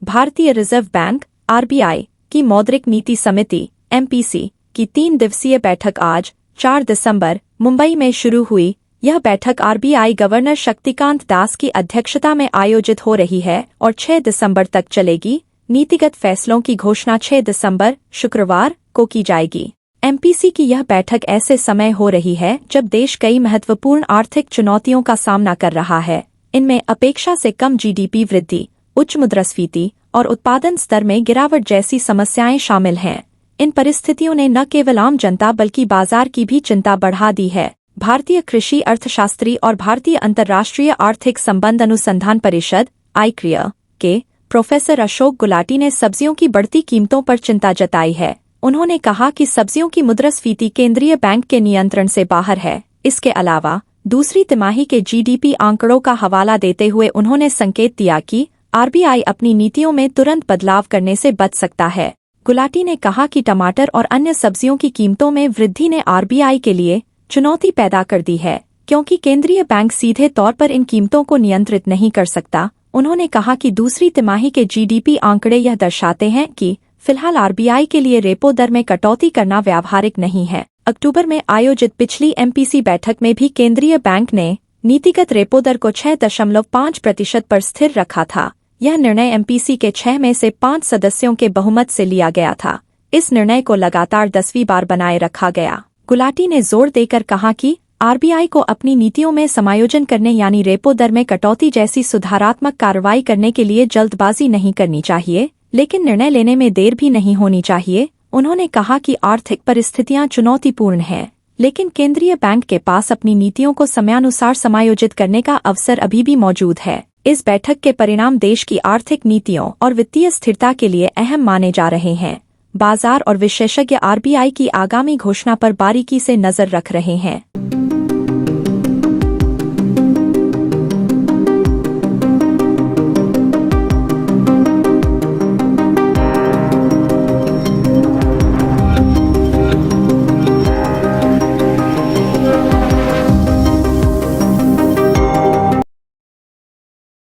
भारतीय reserve bank (RBI) की मौद्रिक नीति समिति (एमपीसी) की 3 दिवसीय बैठक आज 4 दिसंबर मुंबई में शुरू हुई। यह बैठक आरबीआई गवर्नर शक्तिकांत दास की अध्यक्षता में आयोजित हो रही है और 6 दिसंबर तक चलेगी। नीतिगत फैसलों की घोषणा 6 दिसंबर शुक्रवार को की जाएगी। एमपीसी की यह बैठक ऐसे समय हो रही है जब देश कई महत्वपूर्ण आर्थिक चुनौतियों का सामना कर रहा है। इनमें अपेक्षा से कम जीडीपी वृद्धि, उच्च मुद्रास्फीति और उत्पादन स्तर में गिरावट जैसी समस्याएं शामिल हैं। इन परिस्थितियों ने न केवल आम जनता बल्कि बाजार की भी चिंता बढ़ा दी है। भारतीय कृषि अर्थशास्त्री और भारतीय अंतर्राष्ट्रीय आर्थिक संबंध अनुसंधान परिषद (आईक्रिया) के प्रोफेसर अशोक गुलाटी ने सब्जियों की बढ़ती कीमतों पर चिंता जताई है। उन्होंने कहा कि सब्जियों की मुद्रास्फीति केंद्रीय बैंक के नियंत्रण से बाहर है। इसके अलावा दूसरी तिमाही के जीडीपी आंकड़ों का हवाला देते हुए उन्होंने संकेत दिया कि आरबीआई अपनी नीतियों में तुरंत बदलाव करने से बच सकता है। गुलाटी ने कहा कि टमाटर और अन्य सब्जियों की कीमतों में वृद्धि ने आरबीआई के लिए चुनौती पैदा कर दी है, क्योंकि केंद्रीय बैंक सीधे तौर पर इन कीमतों को नियंत्रित नहीं कर सकता। उन्होंने कहा कि दूसरी तिमाही के जीडीपी आंकड़े यह दर्शाते हैं कि फिलहाल आरबीआई के लिए रेपो दर में कटौती करना व्यावहारिक नहीं है। अक्टूबर में आयोजित पिछली एमपीसी बैठक में भी केंद्रीय बैंक ने नीतिगत रेपो दर को 6.5% पर स्थिर रखा था। यह निर्णय एमपीसी के 6 में से 5 सदस्यों के बहुमत से लिया गया था। इस निर्णय को लगातार 10वीं बार बनाए रखा गया। गुलाटी ने जोर देकर कहा कि आरबीआई को अपनी नीतियों में समायोजन करने यानी रेपो दर में कटौती जैसी सुधारात्मक कार्रवाई करने के लिए जल्दबाजी नहीं करनी चाहिए, लेकिन निर्णय लेने में देर भी नहीं होनी चाहिए। उन्होंने कहा कि आर्थिक परिस्थितियां चुनौतीपूर्ण हैं, लेकिन केंद्रीय बैंक के पास अपनी नीतियों को समयानुसार समायोजित करने का अवसर अभी भी मौजूद है। इस बैठक के परिणाम देश की आर्थिक नीतियों और वित्तीय स्थिरता के लिए अहम माने जा रहे हैं। बाजार और विशेषज्ञ आरबीआई की आगामी घोषणा पर बारीकी से नजर रख रहे हैं।